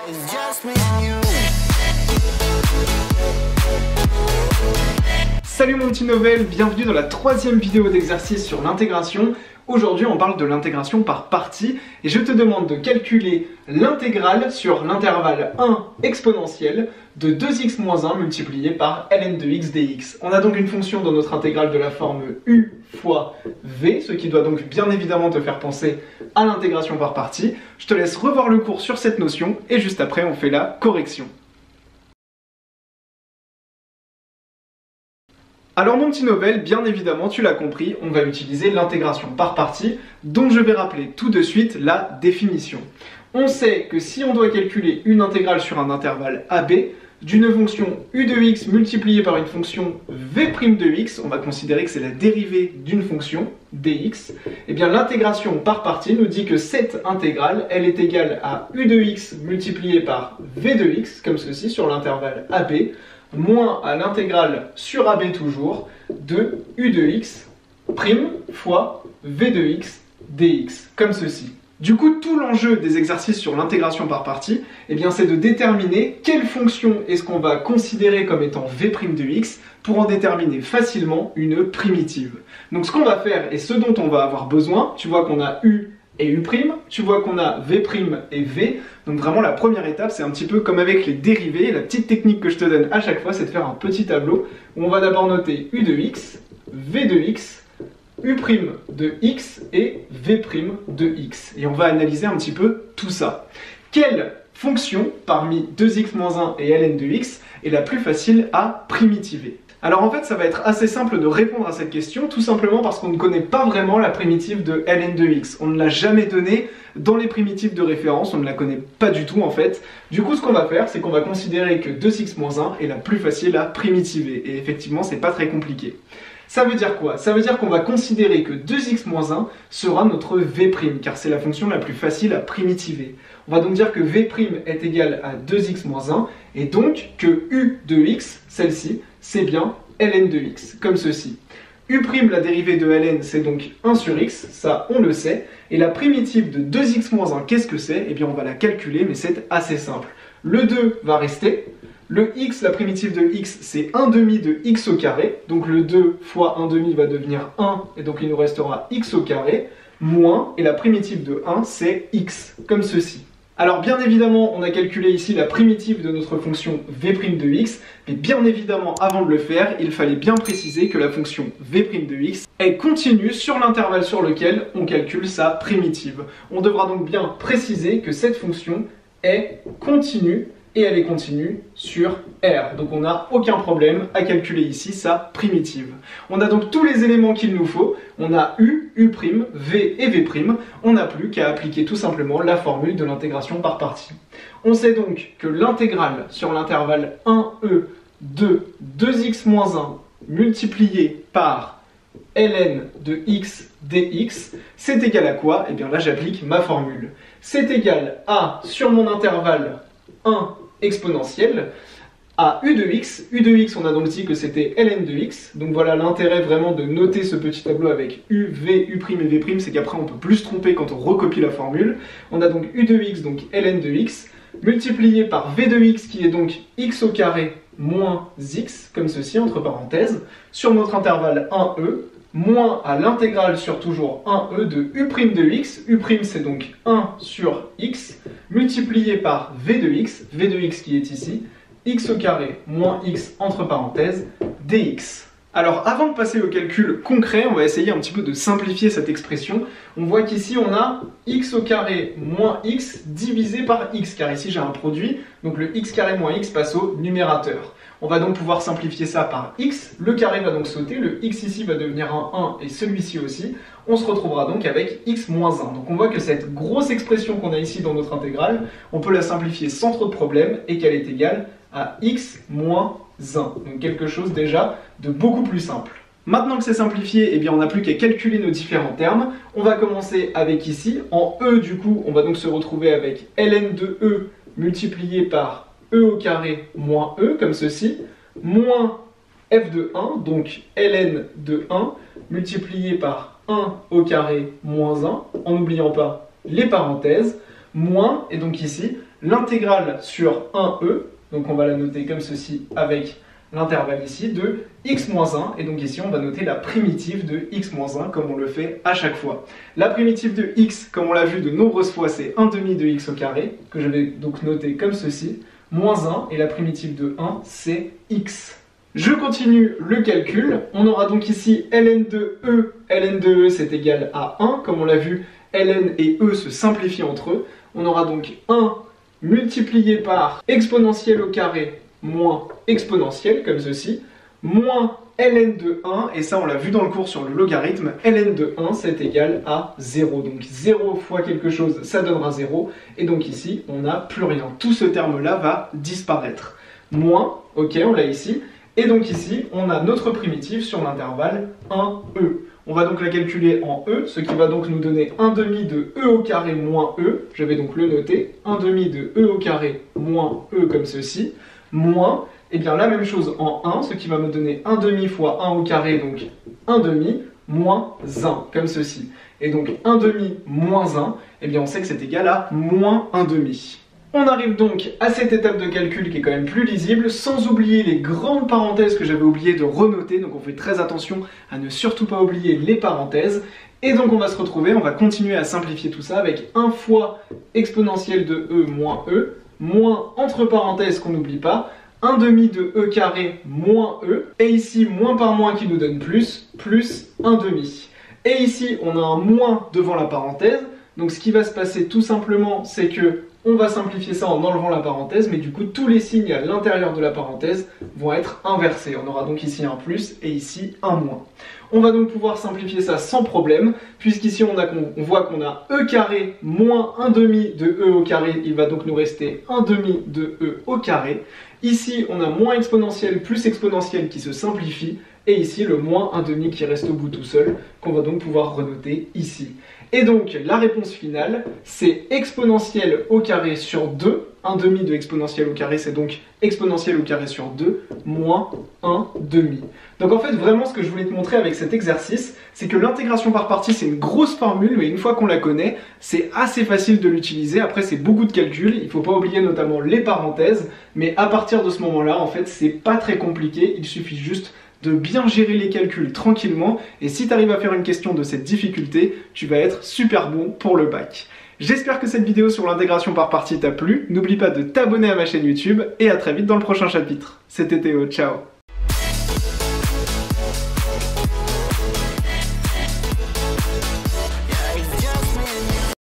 It's just me and you. Salut mon petit Novel, bienvenue dans la troisième vidéo d'exercice sur l'intégration. Aujourd'hui on parle de l'intégration par partie et je te demande de calculer l'intégrale sur l'intervalle 1 exponentielle de 2x-1 multiplié par ln de x dx. On a donc une fonction dans notre intégrale de la forme u fois v, ce qui doit donc bien évidemment te faire penser à l'intégration par partie. Je te laisse revoir le cours sur cette notion et juste après on fait la correction. Alors mon petit Novel, bien évidemment, tu l'as compris, on va utiliser l'intégration par partie, dont je vais rappeler tout de suite la définition. On sait que si on doit calculer une intégrale sur un intervalle AB, d'une fonction u de x multipliée par une fonction v' de x, on va considérer que c'est la dérivée d'une fonction dx, et bien l'intégration par partie nous dit que cette intégrale, elle est égale à u de x multiplié par v de x, comme ceci sur l'intervalle AB, moins à l'intégrale sur AB toujours de u de x prime fois v de x dx, comme ceci. Du coup, tout l'enjeu des exercices sur l'intégration par partie, eh bien, c'est de déterminer quelle fonction est-ce qu'on va considérer comme étant v' de x pour en déterminer facilement une primitive. Donc ce qu'on va faire et ce dont on va avoir besoin, tu vois qu'on a u et u', tu vois qu'on a v' et v, donc vraiment la première étape c'est un petit peu comme avec les dérivés, la petite technique que je te donne à chaque fois c'est de faire un petit tableau où on va d'abord noter u de x, v de x, u' de x et v' de x, et on va analyser un petit peu tout ça. Quelle fonction parmi 2x-1 et ln de x est la plus facile à primitiver? Alors en fait ça va être assez simple de répondre à cette question, tout simplement parce qu'on ne connaît pas vraiment la primitive de ln de x. On ne l'a jamais donnée dans les primitives de référence, on ne la connaît pas du tout en fait. Du coup ce qu'on va faire, c'est qu'on va considérer que 2x-1 est la plus facile à primitiver, et effectivement c'est pas très compliqué. Ça veut dire quoi? Ça veut dire qu'on va considérer que 2x-1 sera notre v', car c'est la fonction la plus facile à primitiver. On va donc dire que v' est égal à 2x-1, et donc que u de x, celle-ci, c'est bien ln de x, comme ceci. U', la dérivée de ln, c'est donc 1 sur x, ça on le sait, et la primitive de 2x-1, qu'est-ce que c'est? Eh bien on va la calculer, mais c'est assez simple. Le 2 va rester, le x, la primitive de x, c'est 1 demi de x au carré, donc le 2 fois 1 demi va devenir 1, et donc il nous restera x au carré, moins, et la primitive de 1, c'est x, comme ceci. Alors bien évidemment, on a calculé ici la primitive de notre fonction v' de x, mais bien évidemment, avant de le faire, il fallait bien préciser que la fonction v' de x est continue sur l'intervalle sur lequel on calcule sa primitive. On devra donc bien préciser que cette fonction est continue, et elle est continue sur R. Donc on n'a aucun problème à calculer ici sa primitive. On a donc tous les éléments qu'il nous faut. On a U, U', V et V'. On n'a plus qu'à appliquer tout simplement la formule de l'intégration par partie. On sait donc que l'intégrale sur l'intervalle 1e de 2x-1 multiplié par ln de x dx, c'est égal à quoi? Et bien là j'applique ma formule. C'est égal à, sur mon intervalle 1 exponentielle, à u de x. U de x, on a donc dit que c'était ln de x. Donc voilà l'intérêt vraiment de noter ce petit tableau avec u, v, u' et v', c'est qu'après on peut plus se tromper quand on recopie la formule. On a donc u de x, donc ln de x, multiplié par v de x qui est donc x au carré moins x, comme ceci, entre parenthèses, sur notre intervalle 1e, moins à l'intégrale sur toujours 1e de u' de x. U' c'est donc 1 sur x, multiplié par v de x qui est ici, x au carré moins x entre parenthèses dx. Alors avant de passer au calcul concret, on va essayer un petit peu de simplifier cette expression. On voit qu'ici on a x au carré moins x divisé par x, car ici j'ai un produit, donc le x carré moins x passe au numérateur. On va donc pouvoir simplifier ça par x, le carré va donc sauter, le x ici va devenir un 1 et celui-ci aussi. On se retrouvera donc avec x moins 1. Donc on voit que cette grosse expression qu'on a ici dans notre intégrale, on peut la simplifier sans trop de problème et qu'elle est égale à x moins 1. Donc quelque chose déjà de beaucoup plus simple. Maintenant que c'est simplifié, eh bien on n'a plus qu'à calculer nos différents termes. On va commencer avec ici, en e du coup, on va donc se retrouver avec ln de e multiplié par e au carré moins e, comme ceci, moins f de 1, donc ln de 1, multiplié par 1 au carré moins 1, en n'oubliant pas les parenthèses, moins, et donc ici, l'intégrale sur 1e, donc on va la noter comme ceci avec l'intervalle ici, de x-1, et donc ici on va noter la primitive de x-1 comme on le fait à chaque fois. La primitive de x, comme on l'a vu de nombreuses fois, c'est 1/2 de x au carré, que je vais donc noter comme ceci, moins 1, et la primitive de 1, c'est x. Je continue le calcul, on aura donc ici ln de e, ln de e c'est égal à 1, comme on l'a vu, ln et e se simplifient entre eux, on aura donc 1 multiplié par exponentielle au carré moins exponentielle, comme ceci, moins ln de 1, et ça on l'a vu dans le cours sur le logarithme, ln de 1 c'est égal à 0, donc 0 fois quelque chose ça donnera 0, et donc ici on n'a plus rien, tout ce terme là va disparaître. Moins, ok on l'a ici, et donc ici on a notre primitive sur l'intervalle 1e. On va donc la calculer en e, ce qui va donc nous donner 1/2 de e au carré moins e, je vais donc le noter, 1/2 de e au carré moins e comme ceci, moins, et bien la même chose en 1, ce qui va me donner 1/2 fois 1 au carré, donc 1/2, moins 1, comme ceci. Et donc 1/2 moins 1, et bien on sait que c'est égal à moins 1/2. On arrive donc à cette étape de calcul qui est quand même plus lisible, sans oublier les grandes parenthèses que j'avais oublié de renoter, donc on fait très attention à ne surtout pas oublier les parenthèses. Et donc on va se retrouver, on va continuer à simplifier tout ça avec 1 fois exponentielle de e, moins entre parenthèses qu'on n'oublie pas, 1/2 de e carré moins e, et ici moins par moins qui nous donne plus 1/2. Et ici on a un moins devant la parenthèse, donc ce qui va se passer tout simplement c'est que on va simplifier ça en enlevant la parenthèse, mais du coup tous les signes à l'intérieur de la parenthèse vont être inversés. On aura donc ici un plus et ici un moins. On va donc pouvoir simplifier ça sans problème, puisqu'ici on voit qu'on a e carré moins 1/2 de e au carré, il va donc nous rester 1/2 de e au carré. Ici on a moins exponentielle plus exponentielle qui se simplifie, et ici le moins 1/2 qui reste au bout tout seul, qu'on va donc pouvoir renoter ici. Et donc la réponse finale, c'est exponentielle au carré sur 2, 1/2 de exponentielle au carré, c'est donc exponentielle au carré sur 2, moins 1/2. Donc en fait, vraiment ce que je voulais te montrer avec cet exercice, c'est que l'intégration par partie, c'est une grosse formule, mais une fois qu'on la connaît, c'est assez facile de l'utiliser. Après, c'est beaucoup de calculs, il ne faut pas oublier notamment les parenthèses, mais à partir de ce moment-là, en fait, c'est pas très compliqué, il suffit juste de bien gérer les calculs tranquillement, et si tu arrives à faire une question de cette difficulté, tu vas être super bon pour le bac. J'espère que cette vidéo sur l'intégration par partie t'a plu, n'oublie pas de t'abonner à ma chaîne YouTube, et à très vite dans le prochain chapitre. C'était Théo, ciao.